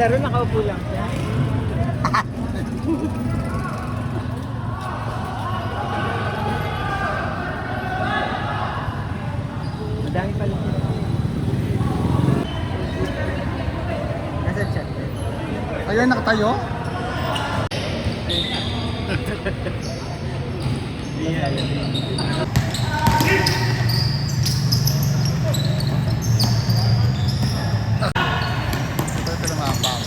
naglalaro, nakaupo lang siya. Madami pala siya. Nasaan siya? Ayan, nakatayo? Ito na mga pao.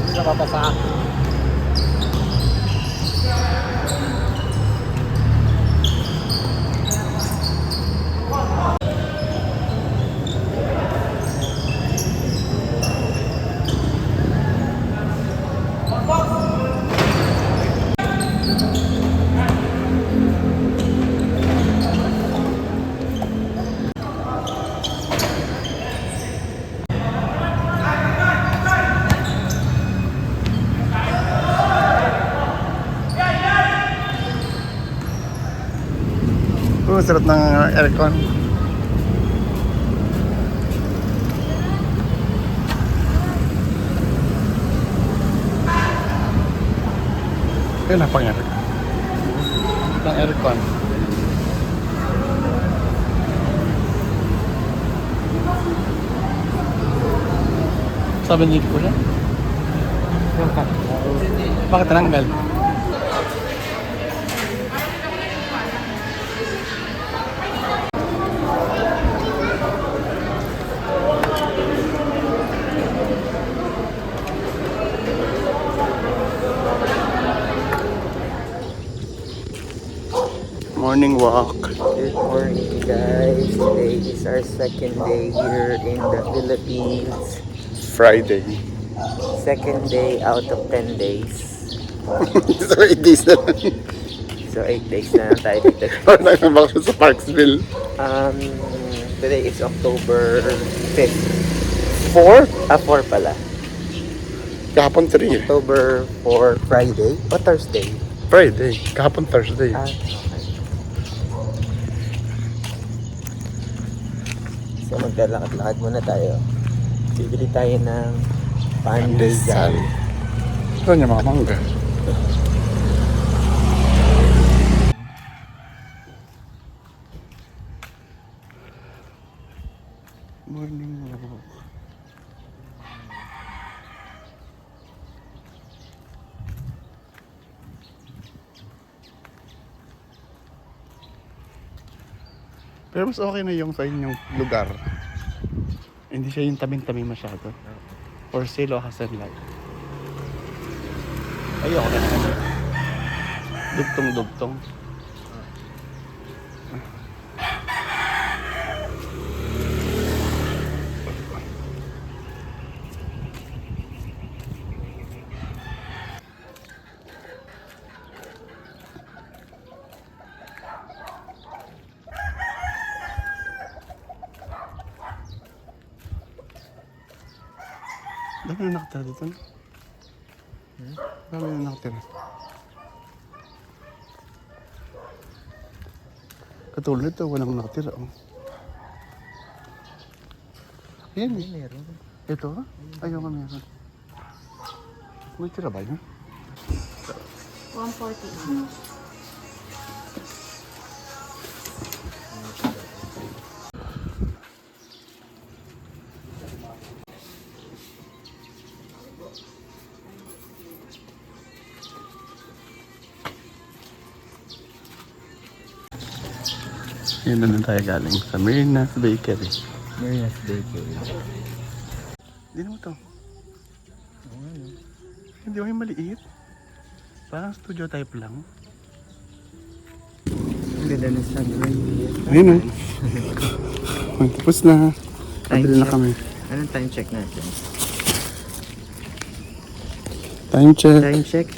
Hindi na mapasa. Sarap ng aircon. Ayun na pang aircon. Pang aircon. Sabi niyo ko siya? Bakit tinanggal? Morning walk. Good morning, guys. Today is our second day here in the Philippines. Friday. Second day out of 10 days. So 8 days na lang. So 8 days na lang tayo dito. Parang nagbakasyon sa Parksville. Today is October 5th. 4? 4 pala. Kahapon 3 eh. October 4, Friday o Thursday? Friday. Kahapon Thursday. Okay. So maglalakad-lakad muna tayo. Bibili tayo ng pandesal. Ito niya mga mangga. Morning walk. Pero mas okay na yung sa inyong lugar. Hindi siya yung tabing-tabi masyado. For sale o Hasenlight. Ayoko na naman. Dugtong-dugtong. Dami na nakatira dito. Dami na nakatira. Katulad ito, walang nakatira. Oh. Ayan eh. Meron. Ito ha? Ayaw nga meron. May tira ba yun? 140. Yan na tayo galing sa Marina's Bakery. Marina's Bakery. Hindi naman ito. Hindi mo yung maliit. Parang studio type lang. Ang ganda ng sunrise. Ayun o. Tapos na. Pabili na kami. Anong time check natin? Time check. Time check?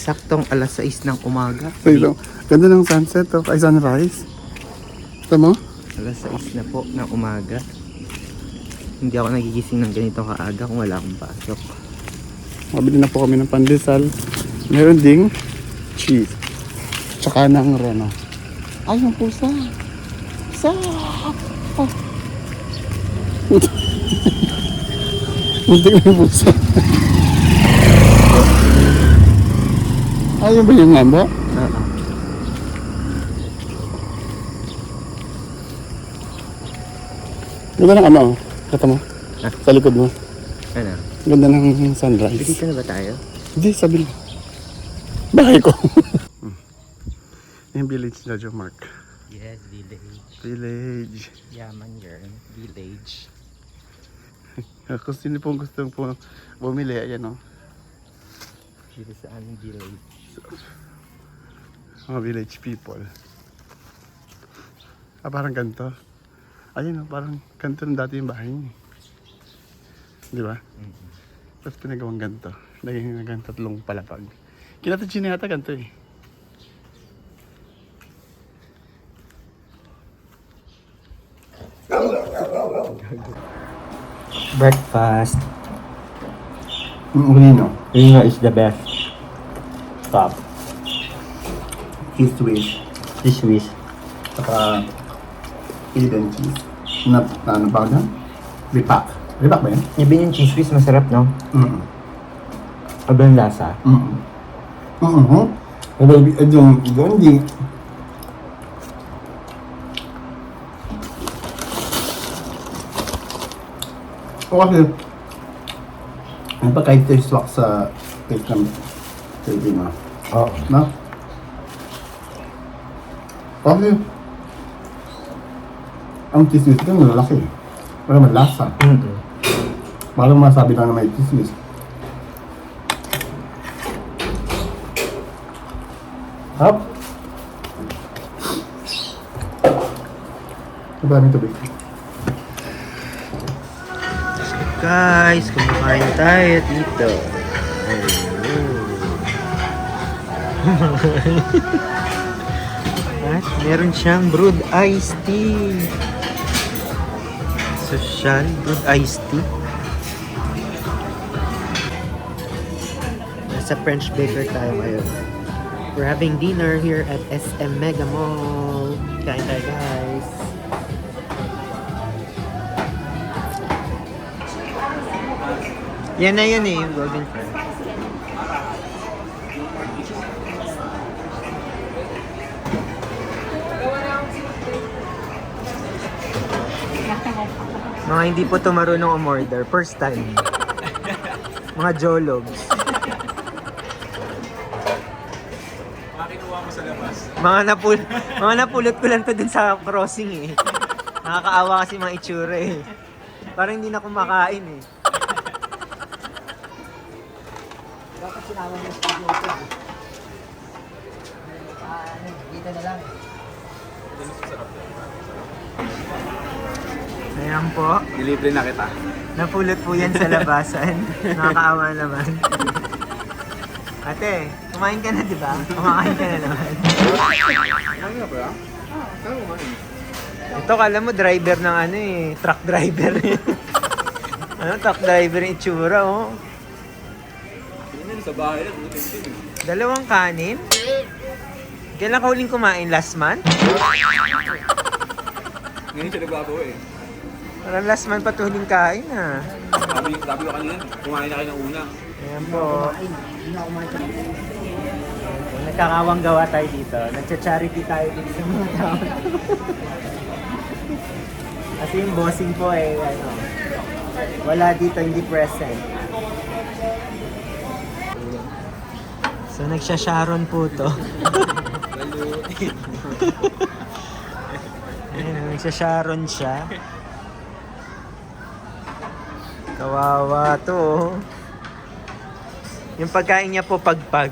Saktong alas 6 ng umaga. Ayun, ganda ng sunset o. Ay, sunrise. Ito mo? Alas 6 na po ng umaga. Hindi ako nagigising ng ganito kaaga kung wala akong pasok. Mabili na po kami ng pandesal. Meron ding cheese. Tsaka ng reno. Ay, yung pusa. Pusa! Ah. Muntik na yung pusa. Ayun ba yung ngamba? Ganda ng ano, kata mo? Sa likod mo. Ano? Ganda ng sunrise. Dito na ba tayo? Hindi, sabi lang. Bahay ko. Yung village na Joe Mark. Yes, village. Village. Yaman girl. Village. Kung sino pong gusto po bumili, ayan o. Dito sa aming village. Mga village people. Parang ganito. Ayun o, parang ganito ng dati yung bahay niya. Di ba? Tapos pinagawang ganito. Naging hanggang 3 palapag. Kinatadyo na yata ganito eh. Breakfast. Urino. Rino is the best. Stop. Cheese Swiss. This Swiss. Saka Eden cheese. Ano ba na? Ripak. Ripak ba yun? Even yung cheese Swiss masarap, no? Aba yung lasa. Pero yung hindi. O kasi, ano ba kahit taste swak sa taste ng Filipino? Oo. No? Kasi, ang cheese ko malalaki. Wala man lasa. Parang masabi lang na may cheese. Hop. Maraming tubig. Guys, kumakain tayo dito. At meron siyang brewed iced tea. Social brewed iced tea. Nasa French Baker tayo ngayon. We're having dinner here at SM Mega Mall. Kain tayo, guys. Yan na yun eh, yung golden fry. Mga hindi po ito marunong umorder. First time. Mga jologs. Mga napulot ko lang to dun sa crossing eh. Nakakaawa kasi mga itsura eh. Parang hindi na kumakain eh. Dapat sinama mo sa video. Dito na lang. Ayan po. Delivery na kita. Napulot po yan sa labasan. Nakakaawa naman. Ate, kumain ka na, di ba? Kumakain ka na naman. Ano nga ba? Saan kumain? Ito, kala mo driver ng ano eh. Truck driver. Ano, truck driver yung itsura, oh. Sa bahay na, 2 kanin? Kailan ka huling kumain? Last month? Ngayon siya nagbabaw eh. Parang last month pa ito huling kain, ah. Sabi ko kanina, kumain na kayo ng una. Ayan po. Nagkakawang gawa tayo dito. Nagcha-charity tayo dito sa mga tao. Kasi yung bossing po eh, ano, wala dito, hindi present. So, nagsha-Sharon po to. Ayun, nagsha-Sharon siya. Kawawa to, oh. Yung pagkain niya po pagpag.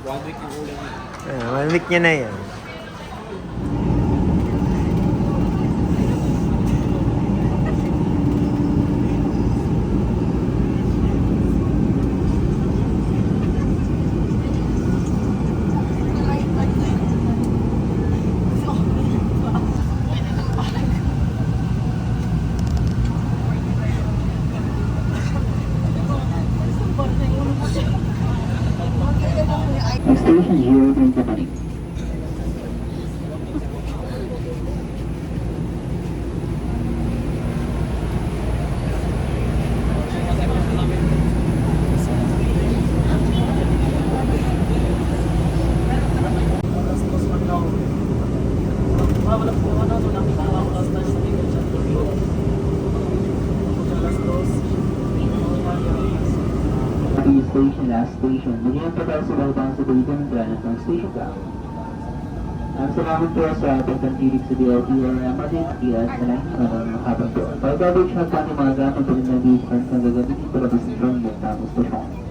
1 week yung ulam niya. 1 week niya na yan. ko lang po ano, nung nakita ko last time sa ticket sa Tokyo. Alas 2. Station, last station. Magiging total sa Balbang sa Dayton and Granite ng Station Ground. Salamat po sa pagtantilig sa DLT or MRT Kias na lang ng makapag po. Pag-garbage na po ang mga gamit po ng DLT ang gagamitin para sa Strong Gate ng station.